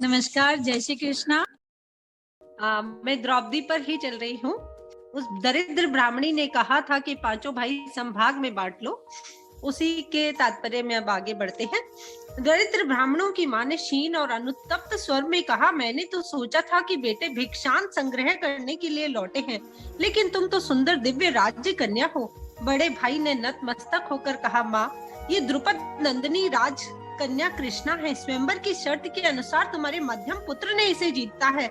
नमस्कार, जय श्री कृष्णा। मैं द्रौपदी पर ही चल रही हूँ। उस दरिद्र ब्राह्मणी ने कहा था कि पांचों भाई संभाग में बांट लो। उसी के तात्पर्य में अब आगे बढ़ते हैं। दरिद्र ब्राह्मणों की मां ने क्षीण और अनुतप्त स्वर में कहा, मैंने तो सोचा था कि बेटे भिक्षान संग्रह करने के लिए लौटे हैं, लेकिन तुम तो सुंदर दिव्य राज्य कन्या हो। बड़े भाई ने नतमस्तक होकर कहा, माँ, ये द्रुपद नंदिनी राज कन्या कृष्णा है। स्वयंवर की शर्त के अनुसार तुम्हारे मध्यम पुत्र ने इसे जीता है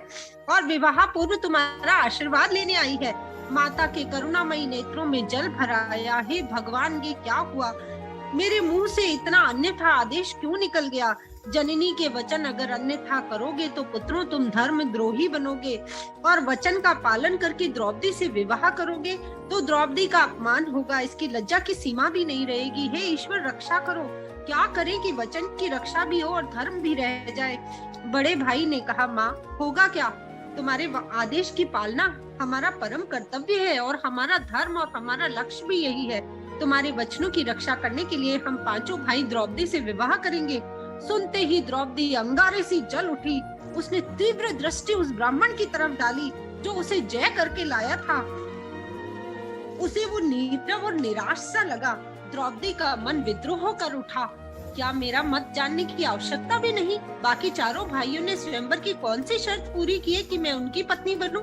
और विवाह पूर्व तुम्हारा आशीर्वाद लेने आई है। माता के करुणामयी नेत्रों में जल भर आया। हे भगवान, ये क्या हुआ? मेरे मुंह से इतना अन्यथा आदेश क्यों निकल गया? जननी के वचन अगर अन्यथा करोगे तो पुत्रों तुम धर्म द्रोही बनोगे, और वचन का पालन करके द्रौपदी से विवाह करोगे तो द्रौपदी का अपमान होगा। इसकी लज्जा की सीमा भी नहीं रहेगी। हे ईश्वर, रक्षा करो। क्या करें कि वचन की रक्षा भी हो और धर्म भी रह जाए। बड़े भाई ने कहा, माँ, होगा क्या? तुम्हारे आदेश की पालना हमारा परम कर्तव्य है और हमारा धर्म और हमारा लक्ष्य भी यही है। तुम्हारे वचनों की रक्षा करने के लिए हम पांचों भाई द्रौपदी से विवाह करेंगे। सुनते ही द्रौपदी अंगारे सी जल उठी। उसने तीव्र दृष्टि उस ब्राह्मण की तरफ डाली जो उसे जय करके लाया था। उसे वो नीरव और निराश सा लगा। द्रौपदी का मन विद्रोह कर उठा। क्या मेरा मत जानने की आवश्यकता भी नहीं? बाकी चारों भाइयों ने स्वयंवर की कौन सी शर्त पूरी की है कि मैं उनकी पत्नी बनूं?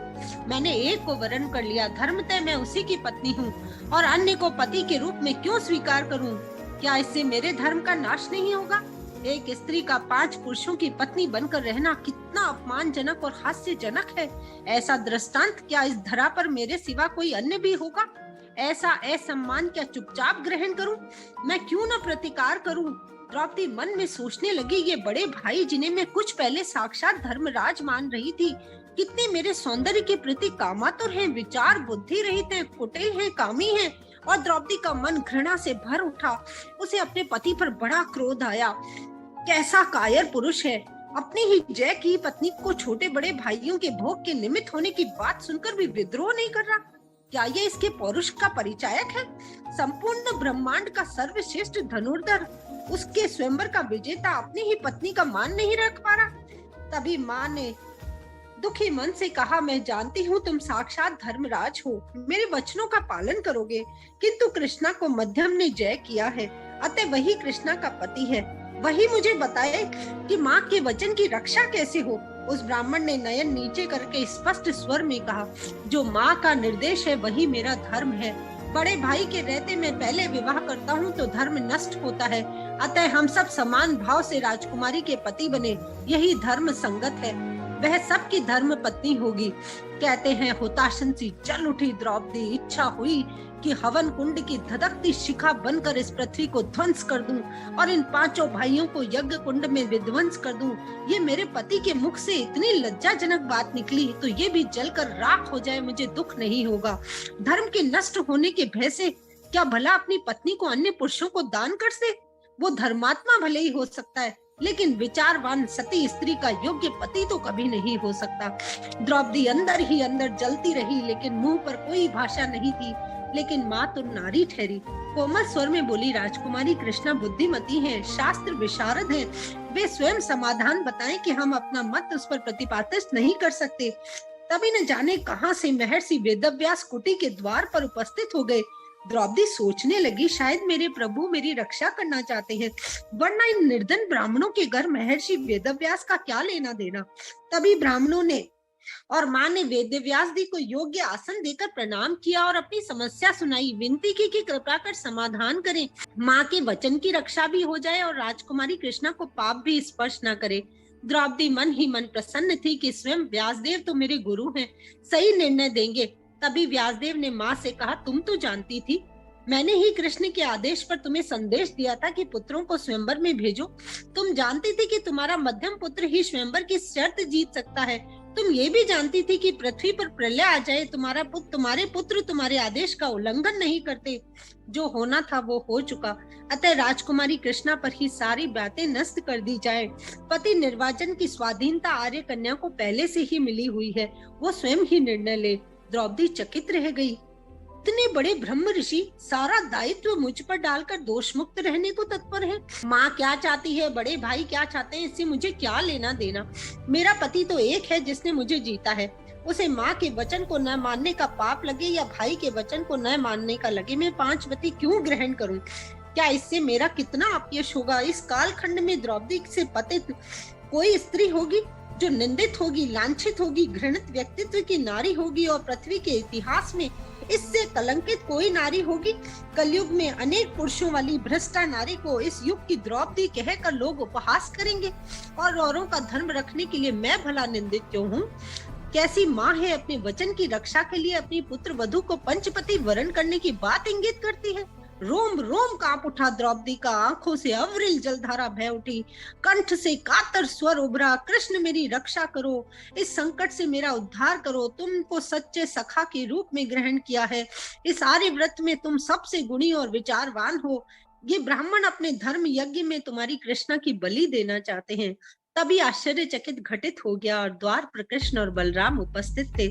मैंने एक को वरण कर लिया, धर्मतः मैं उसी की पत्नी हूँ, और अन्य को पति के रूप में क्यों स्वीकार करूं? क्या इससे मेरे धर्म का नाश नहीं होगा? एक स्त्री का 5 पुरुषों की पत्नी बनकर रहना कितना अपमानजनक और हास्यजनक है। ऐसा दृष्टांत क्या इस धरा पर मेरे सिवा कोई अन्य भी होगा? ऐसा असम्मान क्या चुपचाप ग्रहण करूं? मैं क्यों न प्रतिकार करूं? द्रौपदी मन में सोचने लगी, ये बड़े भाई जिन्हें मैं कुछ पहले साक्षात धर्मराज मान रही थी, कितने मेरे सौंदर्य के प्रति कामातुर हैं, विचार बुद्धि रहित हैं, कुटिल हैं, कामी हैं। और द्रौपदी का मन घृणा से भर उठा। उसे अपने पति पर बड़ा क्रोध आया। कैसा कायर पुरुष है! अपनी ही जय की पत्नी को छोटे बड़े भाइयों के भोग के निमित्त होने की बात सुनकर भी विद्रोह नहीं कर रहा। क्या ये इसके पौरुष का परिचायक है? संपूर्ण ब्रह्मांड का सर्वश्रेष्ठ धनुर्धर, उसके स्वयंवर का विजेता अपनी ही पत्नी का मान नहीं रख पा रहा। तभी माँ ने दुखी मन से कहा, मैं जानती हूँ तुम साक्षात धर्मराज हो, मेरे वचनों का पालन करोगे, किंतु कृष्णा को मध्यम ने जय किया है, अतः वही कृष्णा का पति है। वही मुझे बताए कि माँ के वचन की रक्षा कैसे हो। उस ब्राह्मण ने नयन नीचे करके स्पष्ट स्वर में कहा, जो माँ का निर्देश है वही मेरा धर्म है। बड़े भाई के रहते मैं पहले विवाह करता हूँ तो धर्म नष्ट होता है, अतः हम सब समान भाव से राजकुमारी के पति बने, यही धर्म संगत है। वह सबकी धर्म पत्नी होगी। कहते हैं हुताशन सी जल उठी द्रौपदी। इच्छा हुई कि हवन कुंड की धधकती शिखा बनकर इस पृथ्वी को ध्वंस कर दूं और इन पांचों भाइयों को यज्ञ कुंड में विध्वंस कर दूं। ये मेरे पति के मुख से इतनी लज्जाजनक बात निकली तो ये भी जलकर राख हो जाए, मुझे दुख नहीं होगा। धर्म के नष्ट होने के भय से क्या भला अपनी पत्नी को अन्य पुरुषों को दान कर दे? वो धर्मात्मा भले ही हो सकता है, लेकिन विचारवान सती स्त्री का योग्य पति तो कभी नहीं हो सकता। द्रौपदी अंदर ही अंदर जलती रही, लेकिन मुंह पर कोई भाषा नहीं थी। लेकिन माँ तो नारी ठहरी। कोमल स्वर में बोली, राजकुमारी कृष्णा बुद्धिमती हैं, शास्त्र विशारद हैं, वे स्वयं समाधान बताएं कि हम अपना मत उस पर प्रतिपादित नहीं कर सकते। तभी न जाने कहां से महर्षि वेदव्यास कुटी के द्वार पर उपस्थित हो गए। द्रौपदी सोचने लगी, शायद मेरे प्रभु मेरी रक्षा करना चाहते हैं, वरना इन निर्धन ब्राह्मणों के घर महर्षि वेदव्यास का क्या लेना देना। तभी ब्राह्मणों ने और माँ ने वेदव्यास जी को योग्य आसन देकर प्रणाम किया और अपनी समस्या सुनाई, विनती की कि कृपा कर समाधान करें, माँ के वचन की रक्षा भी हो जाए और राजकुमारी कृष्णा को पाप भी स्पर्श न करे। द्रौपदी मन ही मन प्रसन्न थी कि स्वयं व्यासदेव तो मेरे गुरु हैं, सही निर्णय देंगे। तभी व्यासदेव ने माँ से कहा, तुम तो जानती थी, मैंने ही कृष्ण के आदेश पर तुम्हें संदेश दिया था कि पुत्रों को स्वयंवर में भेजो। तुम जानती थी कि तुम्हारा मध्यम पुत्र ही स्वयंवर की शर्त जीत सकता है। तुम ये भी जानती थी कि पृथ्वी पर प्रलय आ जाए तुम्हारे पुत्र तुम्हारे आदेश का उल्लंघन नहीं करते। जो होना था वो हो चुका, अतः राजकुमारी कृष्णा पर ही सारी बातें नष्ट कर दी जाए। पति निर्वाचन की स्वाधीनता आर्य कन्या को पहले से ही मिली हुई है, वो स्वयं ही निर्णय ले। द्रौपदी चकित रह गई। उतने बड़े ब्रह्म ऋषि सारा दायित्व मुझ पर डालकर दोष मुक्त रहने को तत्पर है। माँ क्या चाहती है, बड़े भाई क्या चाहते हैं, इससे मुझे क्या लेना देना। मेरा पति तो एक है जिसने मुझे जीता है, उसे माँ के वचन को न मानने का पाप लगे या भाई के वचन को न मानने का लगे, मैं 5 पति क्यों ग्रहण करूं? क्या इससे मेरा कितना अपयश होगा? इस कालखंड में द्रौपदी से पतित कोई स्त्री होगी जो निंदित होगी, लांछित होगी, घृणित व्यक्तित्व की नारी होगी, और पृथ्वी के इतिहास में इससे कलंकित कोई नारी होगी? कलयुग में अनेक पुरुषों वाली भ्रष्टा नारी को इस युग की द्रौपदी कहकर लोग उपहास करेंगे, और औरों का धर्म रखने के लिए मैं भला निंदित क्यों हूँ? कैसी माँ है अपने वचन की रक्षा के लिए अपनी पुत्र वधु को पंचपति वरण करने की बात इंगित करती है। रोम रोम कांप उठा द्रौपदी का, आंखों से अविरल जलधारा बह उठी, कंठ से कातर स्वर उभरा, कृष्ण मेरी रक्षा करो, इस संकट से मेरा उद्धार करो, तुमको सच्चे सखा के रूप में ग्रहण किया है, इस आर्यव्रत में तुम सबसे गुणी और विचारवान हो, ये ब्राह्मण अपने धर्म यज्ञ में तुम्हारी कृष्णा की बलि देना चाहते हैं। तभी आश्चर्यचकित घटित हो गया और द्वार पर कृष्ण और बलराम उपस्थित थे।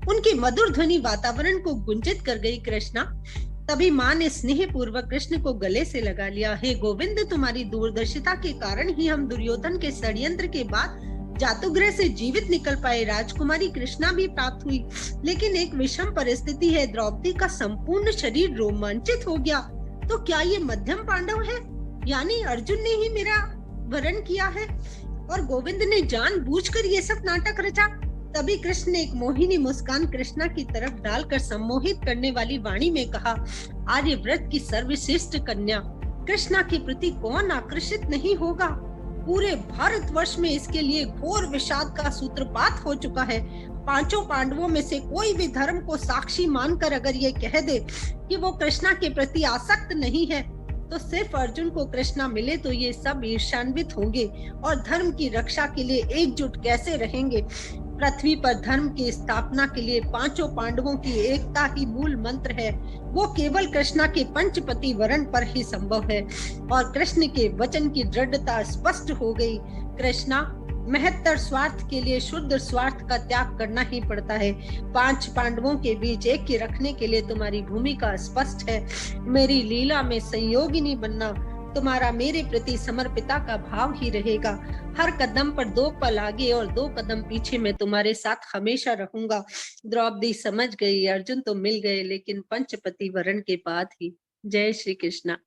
उनकी मधुर ध्वनि वातावरण को गुंजित कर गई। कृष्णा, तभी माँ ने स्नेह पूर्वक कृष्ण को गले से लगा लिया। हे गोविंद, तुम्हारी दूरदर्शिता के कारण ही हम दुर्योधन के षड्यंत्र के बाद जातुगृह से जीवित निकल पाए। राजकुमारी कृष्णा भी प्राप्त हुई, लेकिन एक विषम परिस्थिति है, द्रौपदी का संपूर्ण शरीर रोमांचित हो गया। तो क्या ये मध्यम पांडव है, यानी अर्जुन ने ही मेरा वरण किया है और गोविंद ने जानबूझकर ये सब नाटक रचा? तभी कृष्ण ने एक मोहिनी मुस्कान कृष्णा की तरफ डालकर सम्मोहित करने वाली वाणी में कहा, आर्यव्रत की सर्वश्रेष्ठ कन्या कृष्णा के प्रति कौन आकर्षित नहीं होगा? पूरे भारतवर्ष में इसके लिए घोर विषाद का सूत्रपात हो चुका है। 5 पांडवों में से कोई भी धर्म को साक्षी मानकर अगर ये कह दे कि वो कृष्णा के प्रति आसक्त नहीं है, तो सिर्फ अर्जुन को कृष्णा मिले तो ये सब ईर्ष्यान्वित होंगे और धर्म की रक्षा के लिए एकजुट कैसे रहेंगे? पृथ्वी पर धर्म की स्थापना के लिए 5 पांडवों की एकता ही मूल मंत्र है। वो केवल कृष्णा के पंचपति वरण पर ही संभव है और कृष्ण के वचन की दृढ़ता स्पष्ट हो गई। कृष्णा, महत्तर स्वार्थ के लिए शुद्ध स्वार्थ का त्याग करना ही पड़ता है। 5 पांडवों के बीच ऐक्य रखने के लिए तुम्हारी भूमिका स्पष्ट है। मेरी लीला में संयोगिनी बनना तुम्हारा मेरे प्रति समर्पिता का भाव ही रहेगा। हर कदम पर 2 पल आगे और 2 कदम पीछे मैं तुम्हारे साथ हमेशा रहूंगा। द्रौपदी समझ गई, अर्जुन तो मिल गए, लेकिन पंचपति वरण के बाद ही। जय श्री कृष्णा।